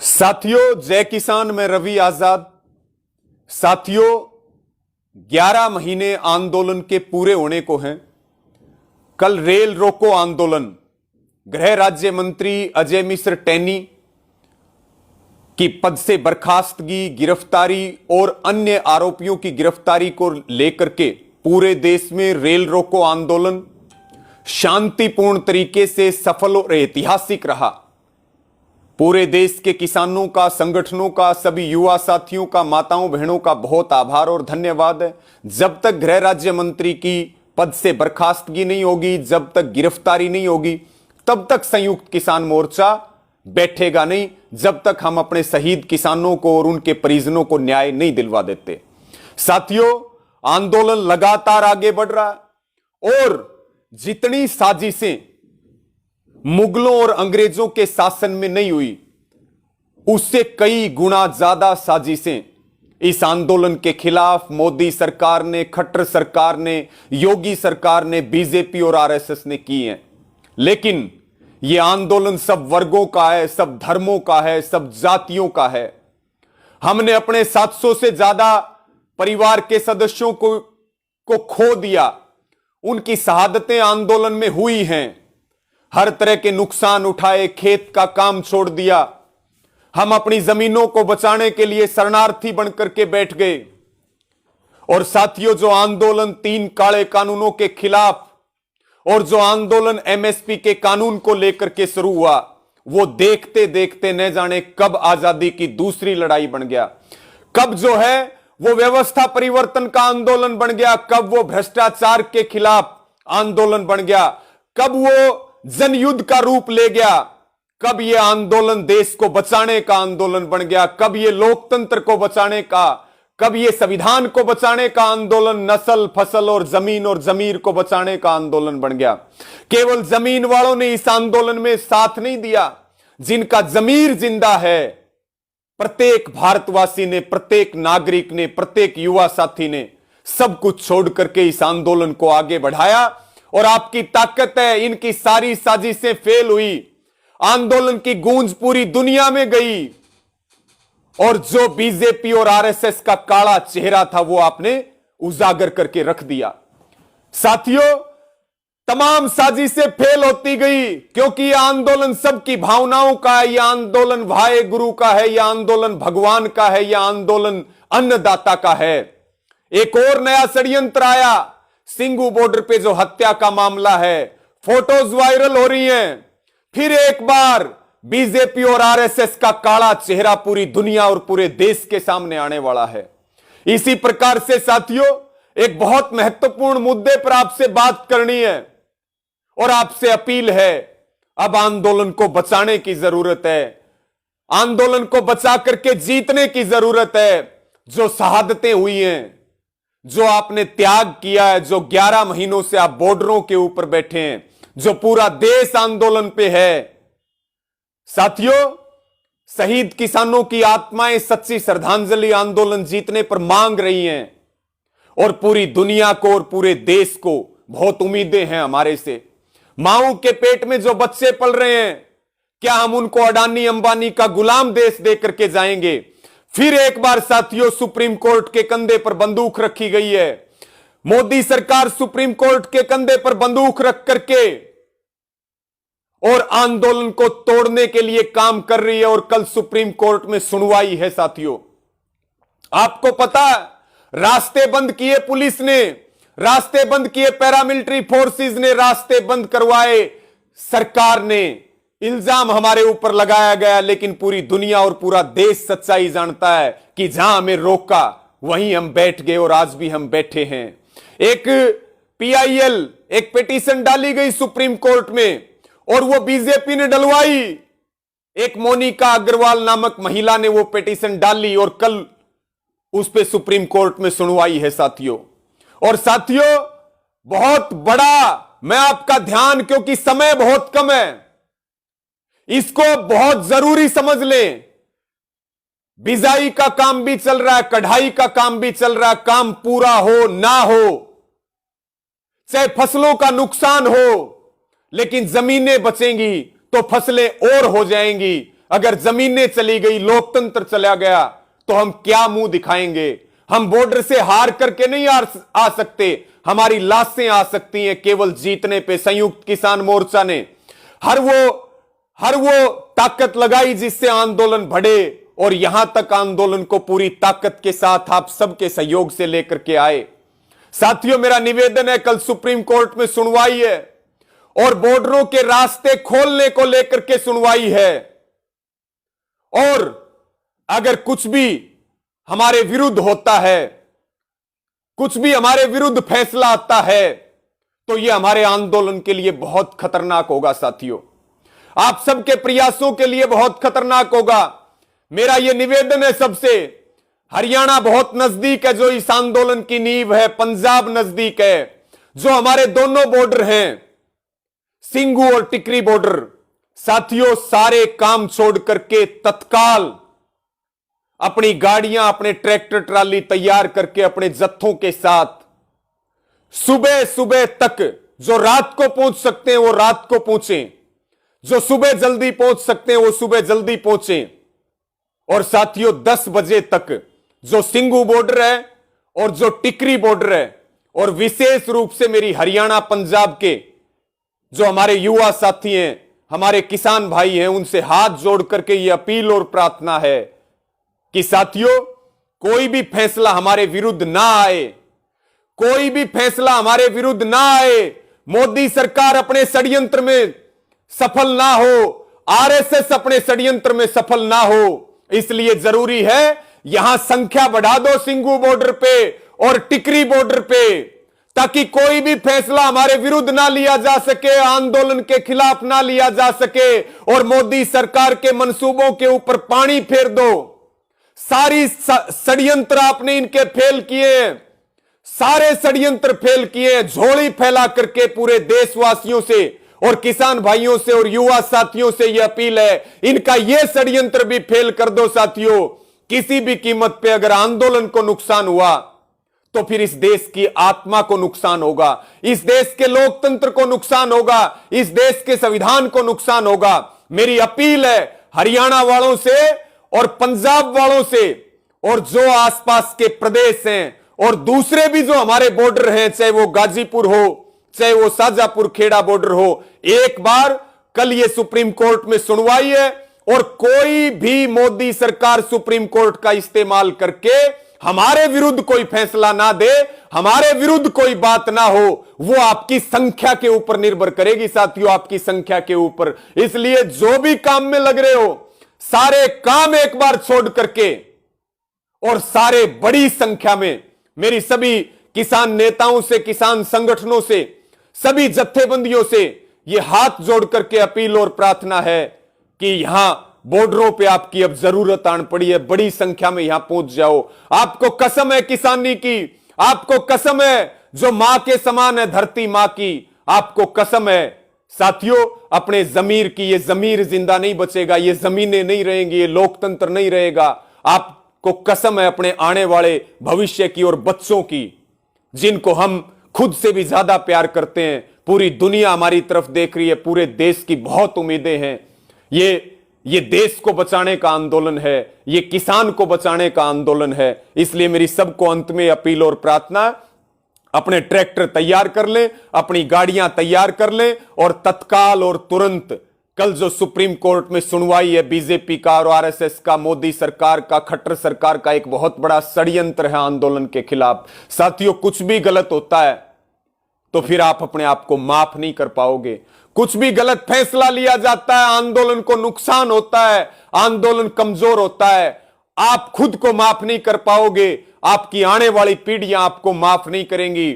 साथियों, जय किसान में रवि आजाद। साथियों, 11 महीने आंदोलन के पूरे होने को हैं। कल रेल रोको आंदोलन, गृह राज्य मंत्री अजय मिश्र टैनी की पद से बर्खास्तगी, गिरफ्तारी और अन्य आरोपियों की गिरफ्तारी को लेकर के पूरे देश में रेल रोको आंदोलन शांतिपूर्ण तरीके से सफल और ऐतिहासिक रहा। पूरे देश के किसानों का, संगठनों का, सभी युवा साथियों का, माताओं बहनों का बहुत आभार और धन्यवाद है। जब तक गृह राज्य मंत्री की पद से बर्खास्तगी नहीं होगी, जब तक गिरफ्तारी नहीं होगी, तब तक संयुक्त किसान मोर्चा बैठेगा नहीं, जब तक हम अपने शहीद किसानों को और उनके परिजनों को न्याय नहीं दिलवा देते। साथियों, आंदोलन लगातार आगे बढ़ रहा है और जितनी साजिशें मुगलों और अंग्रेजों के शासन में नहीं हुई, उससे कई गुना ज्यादा साजिशें इस आंदोलन के खिलाफ मोदी सरकार ने, खट्टर सरकार ने, योगी सरकार ने, बीजेपी और आरएसएस ने की हैं। लेकिन यह आंदोलन सब वर्गों का है, सब धर्मों का है, सब जातियों का है। हमने अपने 700 से ज्यादा परिवार के सदस्यों को खो दिया। उनकी शहादतें आंदोलन में हुई हैं। हर तरह के नुकसान उठाए, खेत का काम छोड़ दिया। हम अपनी जमीनों को बचाने के लिए शरणार्थी बनकर के बैठ गए। और साथियों, जो आंदोलन 3 काले कानूनों के खिलाफ और जो आंदोलन एमएसपी के कानून को लेकर के शुरू हुआ, वो देखते देखते न जाने कब आजादी की दूसरी लड़ाई बन गया, कब जो है वो व्यवस्था परिवर्तन का आंदोलन बन गया, कब वो भ्रष्टाचार के खिलाफ आंदोलन बन गया, कब वो जनयुद्ध का रूप ले गया, कब यह आंदोलन देश को बचाने का आंदोलन बन गया, कब यह लोकतंत्र को बचाने का, कब यह संविधान को बचाने का आंदोलन नस्ल, फसल और जमीर को बचाने का आंदोलन बन गया। केवल जमीन वालों ने इस आंदोलन में साथ नहीं दिया, जिनका जमीर जिंदा है, प्रत्येक भारतवासी ने, प्रत्येक नागरिक ने, प्रत्येक युवा साथी ने सब कुछ छोड़ करके इस आंदोलन को आगे बढ़ाया। और आपकी ताकत है, इनकी सारी साजिशें फेल हुई। आंदोलन की गूंज पूरी दुनिया में गई और जो बीजेपी और आरएसएस का काला चेहरा था वो आपने उजागर करके रख दिया। साथियों, तमाम साजिशें फेल होती गई, क्योंकि यह आंदोलन सबकी भावनाओं का है, यह आंदोलन भाई गुरु का है, यह आंदोलन भगवान का है, यह आंदोलन अन्नदाता का है। एक और नया षड्यंत्र आया, सिंगू बॉर्डर पे जो हत्या का मामला है, फोटोज वायरल हो रही हैं। फिर एक बार बीजेपी और आरएसएस का काला चेहरा पूरी दुनिया और पूरे देश के सामने आने वाला है। इसी प्रकार से साथियों, एक बहुत महत्वपूर्ण मुद्दे पर आपसे बात करनी है और आपसे अपील है, अब आंदोलन को बचाने की जरूरत है, आंदोलन को बचा करके जीतने की जरूरत है। जो शहादतें हुई हैं, जो आपने त्याग किया है, जो 11 महीनों से आप बॉर्डरों के ऊपर बैठे हैं, जो पूरा देश आंदोलन पे है। साथियों, शहीद किसानों की आत्माएं सच्ची श्रद्धांजलि आंदोलन जीतने पर मांग रही हैं और पूरी दुनिया को और पूरे देश को बहुत उम्मीदें हैं हमारे से। माओ के पेट में जो बच्चे पल रहे हैं, क्या हम उनको अडानी अंबानी का गुलाम देश दे करके जाएंगे? फिर एक बार साथियों, सुप्रीम कोर्ट के कंधे पर बंदूक रखी गई है। मोदी सरकार सुप्रीम कोर्ट के कंधे पर बंदूक रख करके और आंदोलन को तोड़ने के लिए काम कर रही है। और कल सुप्रीम कोर्ट में सुनवाई है। साथियों, आपको पता है, रास्ते बंद किए पुलिस ने, रास्ते बंद किए पैरामिलिट्री फोर्सेस ने, रास्ते बंद करवाए सरकार ने, इल्जाम हमारे ऊपर लगाया गया। लेकिन पूरी दुनिया और पूरा देश सच्चाई जानता है कि जहां हमें रोका वहीं हम बैठ गए और आज भी हम बैठे हैं। एक पीआईएल, एक पिटीशन डाली गई सुप्रीम कोर्ट में और वो बीजेपी ने डलवाई। एक मोनिका अग्रवाल नामक महिला ने वो पिटीशन डाली और कल उस पे सुप्रीम कोर्ट में सुनवाई है साथियों। और साथियों, बहुत बड़ा मैं आपका ध्यान, क्योंकि समय बहुत कम है, इसको बहुत जरूरी समझ लें। बिजाई का काम भी चल रहा है, कढ़ाई का काम भी चल रहा है। काम पूरा हो ना हो, चाहे फसलों का नुकसान हो, लेकिन जमीनें बचेंगी तो फसलें और हो जाएंगी, अगर जमीनें चली गई, लोकतंत्र चला गया, तो हम क्या मुंह दिखाएंगे? हम बॉर्डर से हार करके नहीं आ सकते, हमारी लाशें आ सकती हैं केवल जीतने पे। संयुक्त किसान मोर्चा ने हर वो ताकत लगाई जिससे आंदोलन बढ़े, और यहां तक आंदोलन को पूरी ताकत के साथ आप सबके सहयोग से लेकर के आए। साथियों, मेरा निवेदन है, कल सुप्रीम कोर्ट में सुनवाई है और बॉर्डरों के रास्ते खोलने को लेकर के सुनवाई है, और अगर कुछ भी हमारे विरुद्ध होता है, कुछ भी हमारे विरुद्ध फैसला आता है, तो यह हमारे आंदोलन के लिए बहुत खतरनाक होगा। साथियों, आप सबके प्रयासों के लिए बहुत खतरनाक होगा। मेरा यह निवेदन है सबसे, हरियाणा बहुत नजदीक है जो इस आंदोलन की नींव है, पंजाब नजदीक है, जो हमारे दोनों बॉर्डर हैं, सिंघू और टिकरी बॉर्डर। साथियों, सारे काम छोड़ करके तत्काल अपनी गाड़ियां, अपने ट्रैक्टर ट्राली तैयार करके अपने जत्थों के साथ सुबह सुबह तक, जो रात को पहुंच सकते हैं वो रात को पहुंचे, जो सुबह जल्दी पहुंच सकते हैं वो सुबह जल्दी पहुंचे। और साथियों, 10 बजे तक जो सिंघू बॉर्डर है और जो टिकरी बॉर्डर है, और विशेष रूप से मेरी हरियाणा पंजाब के जो हमारे युवा साथी हैं, हमारे किसान भाई हैं, उनसे हाथ जोड़ करके ये अपील और प्रार्थना है कि साथियों, कोई भी फैसला हमारे विरुद्ध ना आए, कोई भी फैसला हमारे विरुद्ध ना आए। मोदी सरकार अपने षड्यंत्र में सफल ना हो, आरएसएस अपने षड्यंत्र में सफल ना हो, इसलिए जरूरी है यहां संख्या बढ़ा दो सिंघू बॉर्डर पे और टिकरी बॉर्डर पे, ताकि कोई भी फैसला हमारे विरुद्ध ना लिया जा सके, आंदोलन के खिलाफ ना लिया जा सके, और मोदी सरकार के मंसूबों के ऊपर पानी फेर दो। सारी षड्यंत्र आपने इनके फेल किए, सारे षड्यंत्र फेल किए। झोली फैला करके पूरे देशवासियों से और किसान भाइयों से और युवा साथियों से यह अपील है, इनका यह षड्यंत्र भी फेल कर दो। साथियों, किसी भी कीमत पे अगर आंदोलन को नुकसान हुआ तो फिर इस देश की आत्मा को नुकसान होगा, इस देश के लोकतंत्र को नुकसान होगा, इस देश के संविधान को नुकसान होगा। मेरी अपील है हरियाणा वालों से और पंजाब वालों से, और जो आसपास के प्रदेश हैं और दूसरे भी जो हमारे बॉर्डर हैं, चाहे वो गाजीपुर हो, चाहे वो शाजापुर खेड़ा बॉर्डर हो, एक बार कल ये सुप्रीम कोर्ट में सुनवाई है, और कोई भी मोदी सरकार सुप्रीम कोर्ट का इस्तेमाल करके हमारे विरुद्ध कोई फैसला ना दे, हमारे विरुद्ध कोई बात ना हो, वो आपकी संख्या के ऊपर निर्भर करेगी। साथियों, आपकी संख्या के ऊपर। इसलिए जो भी काम में लग रहे हो, सारे काम एक बार छोड़ करके और सारे बड़ी संख्या में मेरी सभी किसान नेताओं से, किसान संगठनों से, सभी जत्थेबंदियों से यह हाथ जोड़ करके अपील और प्रार्थना है कि यहां बॉर्डरों पे आपकी अब जरूरत आन पड़ी है, बड़ी संख्या में यहां पहुंच जाओ। आपको कसम है किसानी की, आपको कसम है जो मां के समान है धरती मां की, आपको कसम है साथियों अपने जमीर की। ये जमीर जिंदा नहीं बचेगा, ये जमीनें नहीं रहेंगी, ये लोकतंत्र नहीं रहेगा। आपको कसम है अपने आने वाले भविष्य की और बच्चों की, जिनको हम खुद से भी ज्यादा प्यार करते हैं। पूरी दुनिया हमारी तरफ देख रही है, पूरे देश की बहुत उम्मीदें हैं। ये देश को बचाने का आंदोलन है, ये किसान को बचाने का आंदोलन है। इसलिए मेरी सबको अंत में अपील और प्रार्थना, अपने ट्रैक्टर तैयार कर लें, अपनी गाड़ियां तैयार कर लें, और तत्काल और तुरंत कल जो सुप्रीम कोर्ट में सुनवाई है बीजेपी का और आरएसएस का, मोदी सरकार का, खट्टर सरकार का एक बहुत बड़ा षड्यंत्र है आंदोलन के खिलाफ। साथियों, कुछ भी गलत होता है तो फिर आप अपने आप को माफ नहीं कर पाओगे। कुछ भी गलत फैसला लिया जाता है, आंदोलन को नुकसान होता है, आंदोलन कमजोर होता है, आप खुद को माफ नहीं कर पाओगे, आपकी आने वाली पीढ़ियां आपको माफ नहीं करेंगी।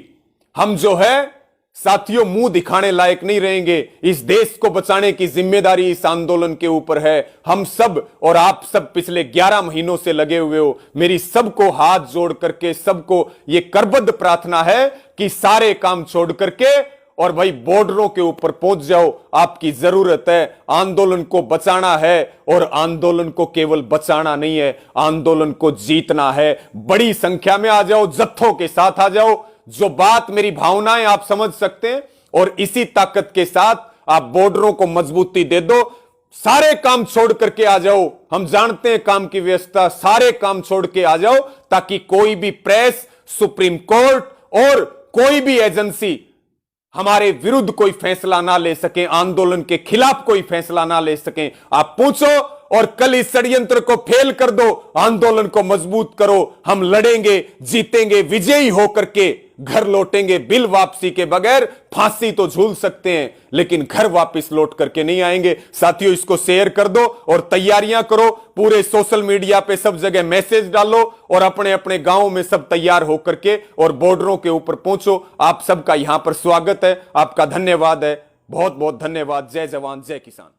हम जो है साथियों मुंह दिखाने लायक नहीं रहेंगे। इस देश को बचाने की जिम्मेदारी इस आंदोलन के ऊपर है। हम सब और आप सब पिछले 11 महीनों से लगे हुए हो। मेरी सबको हाथ जोड़ करके सबको ये करबद्ध प्रार्थना है कि सारे काम छोड़ करके और भाई बॉर्डरों के ऊपर पहुंच जाओ। आपकी जरूरत है, आंदोलन को बचाना है, और आंदोलन को केवल बचाना नहीं है, आंदोलन को जीतना है। बड़ी संख्या में आ जाओ, जत्थों के साथ आ जाओ। जो बात मेरी भावनाएं आप समझ सकते हैं, और इसी ताकत के साथ आप बॉर्डरों को मजबूती दे दो। सारे काम छोड़ करके आ जाओ। हम जानते हैं काम की व्यवस्था, सारे काम छोड़ के आ जाओ ताकि कोई भी प्रेस, सुप्रीम कोर्ट और कोई भी एजेंसी हमारे विरुद्ध कोई फैसला ना ले सके, आंदोलन के खिलाफ कोई फैसला ना ले सके। आप पूछो और कल इस षड्यंत्र को फेल कर दो, आंदोलन को मजबूत करो। हम लड़ेंगे, जीतेंगे, विजयी होकर के घर लौटेंगे। बिल वापसी के बगैर फांसी तो झूल सकते हैं लेकिन घर वापस लौट करके नहीं आएंगे। साथियों, इसको शेयर कर दो और तैयारियां करो। पूरे सोशल मीडिया पे सब जगह मैसेज डालो और अपने अपने गांवों में सब तैयार होकर के और बॉर्डरों के ऊपर पहुंचो। आप सबका यहां पर स्वागत है, आपका धन्यवाद है, बहुत बहुत धन्यवाद। जय जवान जय किसान।